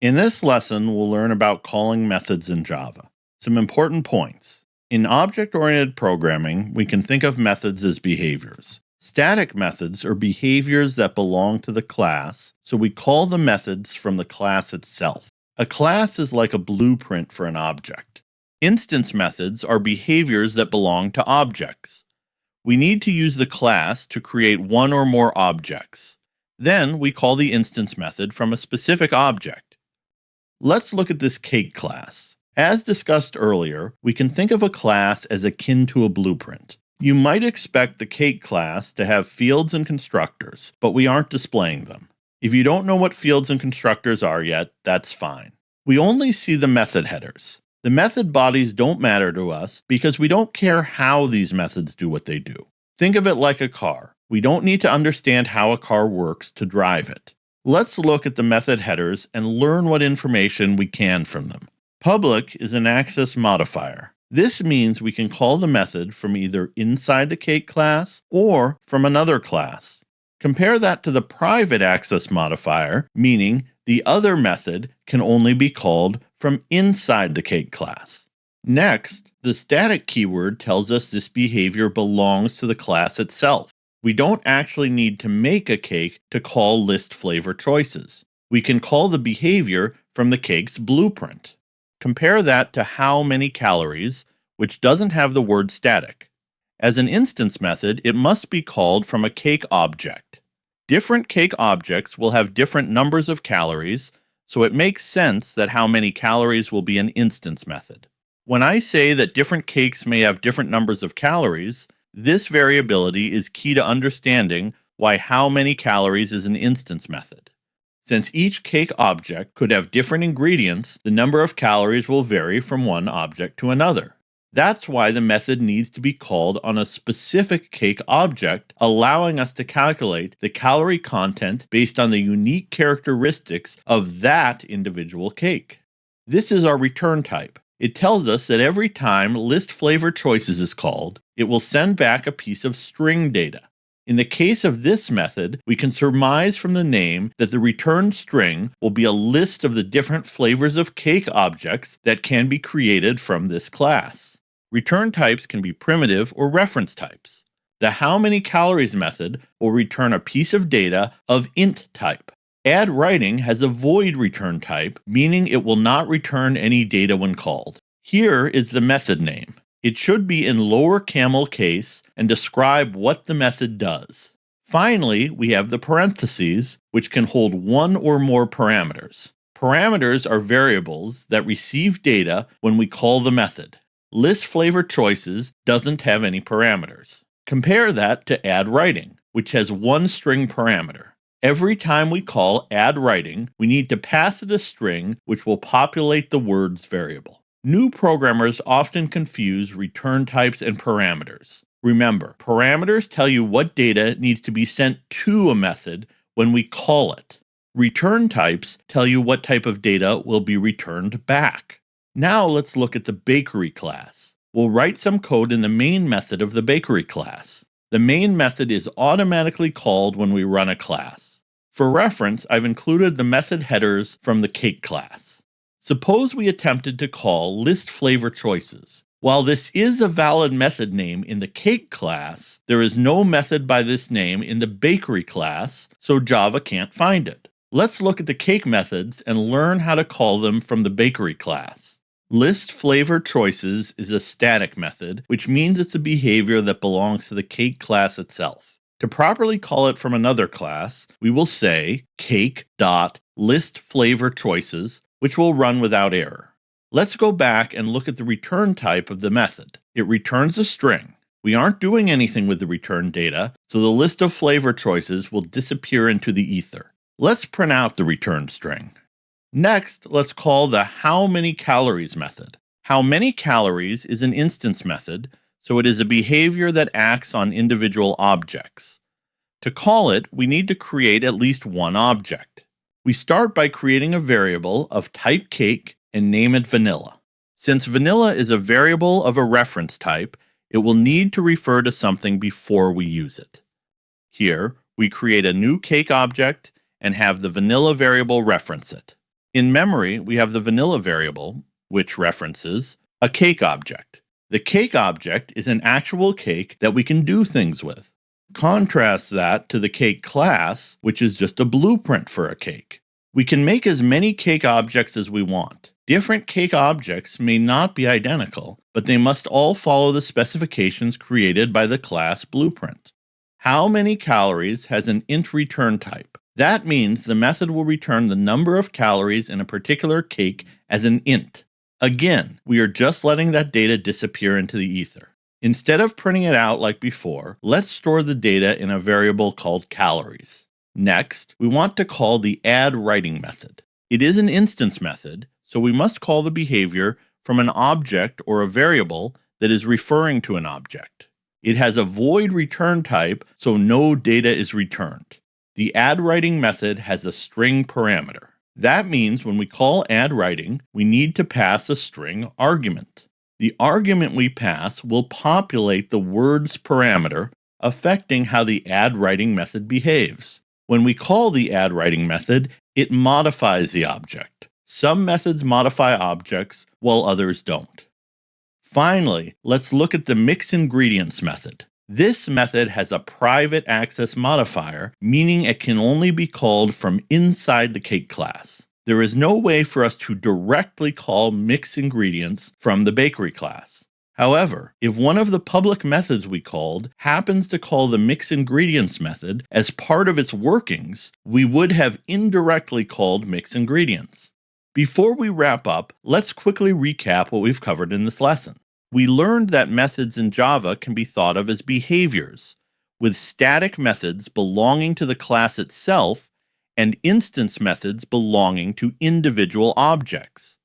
In this lesson, we'll learn about calling methods in Java. Some important points. In object-oriented programming, we can think of methods as behaviors. Static methods are behaviors that belong to the class, so we call the methods from the class itself. A class is like a blueprint for an object. Instance methods are behaviors that belong to objects. We need to use the class to create one or more objects. Then we call the instance method from a specific object. Let's look at this cake class. As discussed earlier, we can think of a class as akin to a blueprint. You might expect the cake class to have fields and constructors, but we aren't displaying them. If you don't know what fields and constructors are yet, that's fine. We only see the method headers. The method bodies don't matter to us because we don't care how these methods do what they do. Think of it like a car. We don't need to understand how a car works to drive it. Let's look at the method headers and learn what information we can from them. Public is an access modifier. This means we can call the method from either inside the cake class or from another class. Compare that to the private access modifier, meaning the other method can only be called from inside the cake class. Next, the static keyword tells us this behavior belongs to the class itself. We don't actually need to make a cake to call list flavor choices. We can call the behavior from the cake's blueprint. Compare that to how many calories, which doesn't have the word static. As an instance method, it must be called from a cake object. Different cake objects will have different numbers of calories, so it makes sense that how many calories will be an instance method. When I say that different cakes may have different numbers of calories, this variability is key to understanding why how many calories is an instance method. Since each cake object could have different ingredients, the number of calories will vary from one object to another. That's why the method needs to be called on a specific cake object, allowing us to calculate the calorie content based on the unique characteristics of that individual cake. This is our return type. It tells us that every time list flavor choices is called, it will send back a piece of string data. In the case of this method, we can surmise from the name that the returned string will be a list of the different flavors of cake objects that can be created from this class. Return types can be primitive or reference types. The how many calories method will return a piece of data of int type. Add writing has a void return type, meaning it will not return any data when called. Here is the method name. It should be in lower camel case and describe what the method does. Finally, we have the parentheses, which can hold one or more parameters. Parameters are variables that receive data when we call the method. List flavor choices doesn't have any parameters. Compare that to add writing, which has one string parameter. Every time we call add writing, we need to pass it a string which will populate the words variable. New programmers often confuse return types and parameters. Remember, parameters tell you what data needs to be sent to a method when we call it. Return types tell you what type of data will be returned back. Now let's look at the bakery class. We'll write some code in the main method of the bakery class. The main method is automatically called when we run a class. For reference, I've included the method headers from the cake class. Suppose we attempted to call list flavor choices. While this is a valid method name in the cake class, there is no method by this name in the bakery class, so Java can't find it. Let's look at the cake methods and learn how to call them from the bakery class. List flavor choices is a static method, which means it's a behavior that belongs to the cake class itself. To properly call it from another class, we will say cake.listFlavorChoices, which will run without error. Let's go back and look at the return type of the method. It returns a string. We aren't doing anything with the return data, so the list of flavor choices will disappear into the ether. Let's print out the return string. Next, let's call the how many calories method. How many calories is an instance method, so it is a behavior that acts on individual objects. To call it, we need to create at least one object. We start by creating a variable of type cake and name it vanilla. Since vanilla is a variable of a reference type, it will need to refer to something before we use it. Here, we create a new cake object and have the vanilla variable reference it. In memory, we have the vanilla variable, which references a cake object. The cake object is an actual cake that we can do things with. Contrast that to the cake class, which is just a blueprint for a cake. We can make as many cake objects as we want. Different cake objects may not be identical, but they must all follow the specifications created by the class blueprint. How many calories has an int return type? That means the method will return the number of calories in a particular cake as an int. Again, we are just letting that data disappear into the ether. Instead of printing it out like before, let's store the data in a variable called calories. Next, we want to call the addWriting method. It is an instance method, so we must call the behavior from an object or a variable that is referring to an object. It has a void return type, so no data is returned. The addWriting method has a string parameter. That means when we call addWriting, we need to pass a string argument. The argument we pass will populate the words parameter, affecting how the addWriting method behaves. When we call the addWriting method, it modifies the object. Some methods modify objects, while others don't. Finally, let's look at the mixIngredients method. This method has a private access modifier, meaning it can only be called from inside the cake class. There is no way for us to directly call mixIngredients from the bakery class. However, if one of the public methods we called happens to call the mixIngredients method as part of its workings, we would have indirectly called mixIngredients. Before we wrap up, let's quickly recap what we've covered in this lesson. We learned that methods in Java can be thought of as behaviors, with static methods belonging to the class itself and instance methods belonging to individual objects.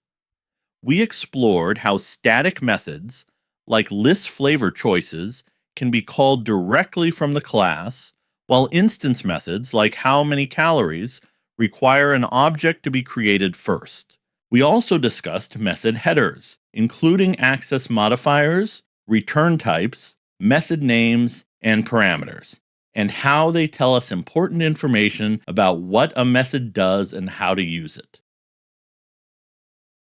We explored how static methods, like list flavor choices, can be called directly from the class, while instance methods, like how many calories, require an object to be created first. We also discussed method headers, including access modifiers, return types, method names, and parameters, and how they tell us important information about what a method does and how to use it.